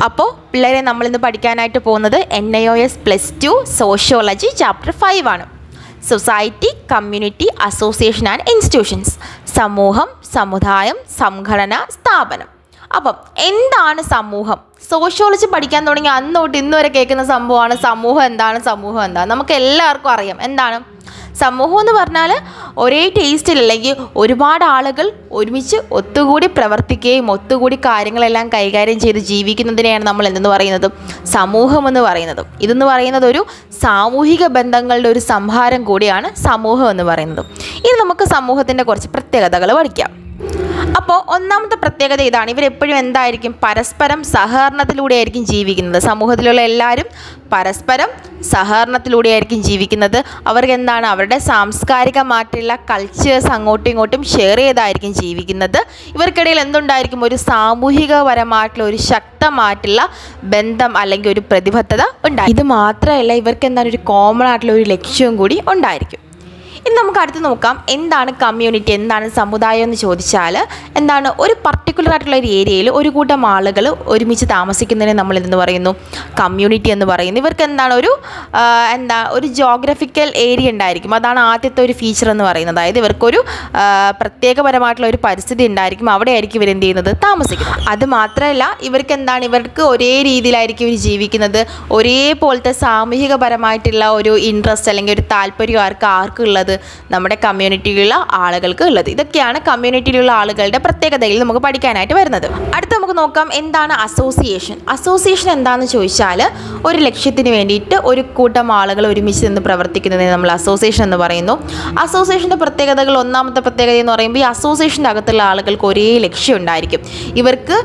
അപ്പോൾ പിള്ളേരെ നമ്മളിന്ന് പഠിക്കാനായിട്ട് പോകുന്നത് NIOS +2 സോഷ്യോളജി ചാപ്റ്റർ 5 ആണ്. Society, community, association and institutions. സമൂഹം, സമുദായം, സംഘടന, സ്ഥാപനം. അപ്പം എന്താണ് സമൂഹം? സോഷ്യോളജി പഠിക്കാൻ തുടങ്ങി അന്ന് തൊട്ട് ഇന്ന് വരെ കേൾക്കുന്ന സംഭവമാണ് സമൂഹം എന്താണ്. നമുക്ക് എല്ലാവർക്കും അറിയാം എന്താണ് സമൂഹം എന്ന് പറഞ്ഞാൽ. ഒരേ ടേസ്റ്റിലല്ലെങ്കിൽ ഒരുപാട് ആളുകൾ ഒരുമിച്ച് ഒത്തുകൂടി പ്രവർത്തിക്കുകയും ഒത്തുകൂടി കാര്യങ്ങളെല്ലാം കൈകാര്യം ചെയ്ത് ജീവിക്കുന്നതിനെയാണ് നമ്മൾ എന്തെന്ന് പറയുന്നത് സമൂഹം എന്ന് പറയുന്നത്. ഇതെന്ന് പറയുന്നത് ഒരു സാമൂഹിക ബന്ധങ്ങളുടെ ഒരു സംഹാരം കൂടിയാണ് സമൂഹം എന്ന് പറയുന്നത്. ഇനി നമുക്ക് സമൂഹത്തിൻ്റെ കുറച്ച് പ്രത്യേകതകൾ പഠിക്കാം. അപ്പോൾ ഒന്നാമത്തെ പ്രത്യേകത ഇതാണ്, ഇവരെപ്പോഴും എന്തായിരിക്കും പരസ്പരം സഹകരണത്തിലൂടെ ആയിരിക്കും ജീവിക്കുന്നത്. സമൂഹത്തിലുള്ള എല്ലാവരും പരസ്പരം സഹകരണത്തിലൂടെയായിരിക്കും ജീവിക്കുന്നത്. അവർക്ക് എന്താണ് അവരുടെ സാംസ്കാരികമായിട്ടുള്ള കൾച്ചേഴ്സ് അങ്ങോട്ടും ഇങ്ങോട്ടും ഷെയർ ചെയ്തായിരിക്കും ജീവിക്കുന്നത്. ഇവർക്കിടയിൽ എന്തുണ്ടായിരിക്കും ഒരു സാമൂഹികപരമായിട്ടുള്ള ഒരു ശക്തമായിട്ടുള്ള ബന്ധം അല്ലെങ്കിൽ ഒരു പ്രതിബദ്ധത ഉണ്ടായിരിക്കും. ഇത് മാത്രമല്ല ഇവർക്ക് എന്താണ് ഒരു കോമൺ ആയിട്ടുള്ള ഒരു ലക്ഷ്യവും കൂടി ഉണ്ടായിരിക്കും. ഇനി നമുക്ക് അടുത്ത് നോക്കാം എന്താണ് കമ്മ്യൂണിറ്റി, എന്താണ് സമുദായം എന്ന് ചോദിച്ചാൽ എന്താണ് ഒരു പർട്ടിക്കുലർ ആയിട്ടുള്ള ഒരു ഏരിയയിൽ ഒരു കൂട്ടം ആളുകൾ ഒരുമിച്ച് താമസിക്കുന്നതിനെ നമ്മൾ എന്തെന്ന് പറയുന്നു കമ്മ്യൂണിറ്റി എന്ന് പറയുന്നു. ഇവർക്ക് എന്താണ് ഒരു ജോഗ്രഫിക്കൽ ഏരിയ ഉണ്ടായിരിക്കും. അതാണ് ആദ്യത്തെ ഒരു ഫീച്ചർ എന്ന് പറയുന്നത്. അതായത് ഇവർക്കൊരു പ്രത്യേകപരമായിട്ടുള്ള ഒരു പരിസ്ഥിതി ഉണ്ടായിരിക്കും. അവിടെ ആയിരിക്കും ഇവരെന്ത് ചെയ്യുന്നത് താമസിക്കുന്നത്. അത് മാത്രമല്ല ഇവർക്ക് ഒരേ രീതിയിലായിരിക്കും ഇവർ ജീവിക്കുന്നത്. ഒരേപോലത്തെ സാമൂഹികപരമായിട്ടുള്ള ഒരു ഇൻട്രസ്റ്റ് അല്ലെങ്കിൽ ഒരു താല്പര്യം ആർക്കും ഉള്ളത് നമ്മുടെ കമ്മ്യൂണിറ്റിയിലുള്ള ആളുകൾക്ക് ഉള്ളത്. ഇതൊക്കെയാണ് കമ്മ്യൂണിറ്റിയിലുള്ള ആളുകളുടെ പ്രത്യേകതയിൽ നമുക്ക് പഠിക്കാനായിട്ട് വരുന്നത്. അടുത്ത നമുക്ക് നോക്കാം എന്താണ് അസോസിയേഷൻ എന്താണെന്ന് ചോദിച്ചാൽ ഒരു ലക്ഷ്യത്തിന് വേണ്ടിയിട്ട് ഒരു കൂട്ടം ആളുകൾ ഒരുമിച്ച് നിന്ന് പ്രവർത്തിക്കുന്നതിന് നമ്മൾ അസോസിയേഷൻ എന്ന് പറയുന്നു. അസോസിയേഷൻ്റെ പ്രത്യേകതകൾ, ഒന്നാമത്തെ പ്രത്യേകത എന്ന് പറയുമ്പോൾ ഈ അസോസിയേഷൻ്റെ അകത്തുള്ള ആളുകൾക്ക് ഒരേ ലക്ഷ്യം ഉണ്ടായിരിക്കും. ഇവർക്ക്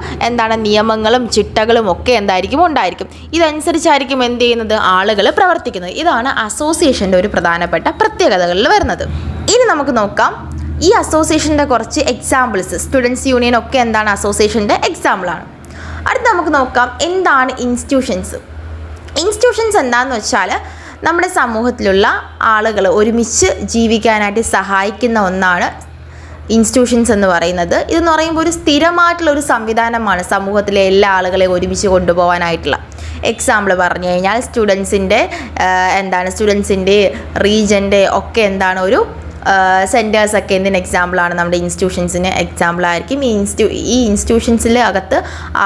നിയമങ്ങളും ചിട്ടകളും ഒക്കെ ഉണ്ടായിരിക്കും. ഇതനുസരിച്ചായിരിക്കും എന്ത് ചെയ്യുന്നത് ആളുകൾ പ്രവർത്തിക്കുന്നത്. ഇതാണ് അസോസിയേഷൻ്റെ ഒരു പ്രധാനപ്പെട്ട പ്രത്യേകതകളിൽ വരുന്നത്. ഇനി നമുക്ക് നോക്കാം ഈ അസോസിയേഷൻ്റെ കുറച്ച് എക്സാമ്പിൾസ്. സ്റ്റുഡൻസ് യൂണിയൻ ഒക്കെ എന്താണ് അസോസിയേഷൻ്റെ എക്സാമ്പിളാണ്. അടുത്ത് നമുക്ക് നോക്കാം എന്താണ് ഇൻസ്റ്റിറ്റ്യൂഷൻസ് എന്താണെന്ന് വെച്ചാൽ നമ്മുടെ സമൂഹത്തിലുള്ള ആളുകൾ ഒരുമിച്ച് ജീവിക്കാനായിട്ട് സഹായിക്കുന്ന ഒന്നാണ് ഇൻസ്റ്റിറ്റ്യൂഷൻസ് എന്ന് പറയുന്നത്. ഇതെന്ന് പറയുമ്പോൾ ഒരു സ്ഥിരമായിട്ടുള്ള ഒരു സംവിധാനമാണ് സമൂഹത്തിലെ എല്ലാ ആളുകളെയും ഒരുമിച്ച് കൊണ്ടുപോകാനായിട്ടുള്ള. എക്സാമ്പിൾ പറഞ്ഞു കഴിഞ്ഞാൽ സ്റ്റുഡൻസിൻ്റെ റീജൻ്റെ ഒക്കെ ഒരു സെൻറ്റേഴ്സൊക്കെ എന്തിന് എക്സാമ്പിളാണ് നമ്മുടെ ഇൻസ്റ്റിറ്റ്യൂഷൻസിന് എക്സാമ്പിളായിരിക്കും. ഈ ഇൻസ്റ്റിറ്റ്യൂഷൻസിൽ അകത്ത്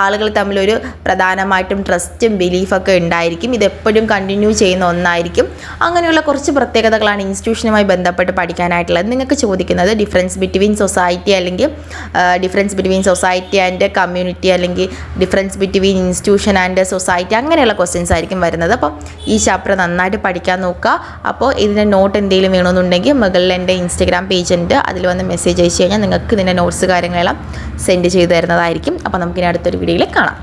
ആളുകൾ തമ്മിലൊരു പ്രധാനമായിട്ടും ട്രസ്റ്റും ബിലീഫൊക്കെ ഉണ്ടായിരിക്കും. ഇതെപ്പോഴും കണ്ടിന്യൂ ചെയ്യുന്ന ഒന്നായിരിക്കും. അങ്ങനെയുള്ള കുറച്ച് പ്രത്യേകതകളാണ് ഇൻസ്റ്റിറ്റ്യൂഷനുമായി ബന്ധപ്പെട്ട് പഠിക്കാനായിട്ടുള്ളത്. നിങ്ങൾക്ക് ചോദിക്കുന്നത് ഡിഫറൻസ് ബിറ്റ്വീൻ സൊസൈറ്റി അല്ലെങ്കിൽ difference between society and community അല്ലെങ്കിൽ difference between institution and society അങ്ങനെയുള്ള ക്വസ്റ്റ്യൻസ് ആയിരിക്കും വരുന്നത്. അപ്പോൾ ഈ ചാപ്റ്റർ നന്നായിട്ട് പഠിക്കാൻ നോക്കുക. അപ്പോൾ ഇതിൻ്റെ നോട്ട് എന്തെങ്കിലും വേണമെന്നുണ്ടെങ്കിൽ മുകളിൽ എൻ്റെ ഇൻസ്റ്റഗ്രാം പേജ് ഉണ്ട്, അതിൽ വന്ന് മെസ്സേജ് അയച്ചു കഴിഞ്ഞാൽ നിങ്ങൾക്ക് ഇതിൻ്റെ നോട്ട്സ് കാര്യങ്ങളെല്ലാം സെൻഡ് ചെയ്ത് തരുന്നതായിരിക്കും. അപ്പോൾ നമുക്കിനി അടുത്തൊരു വീഡിയോയിൽ കാണാം.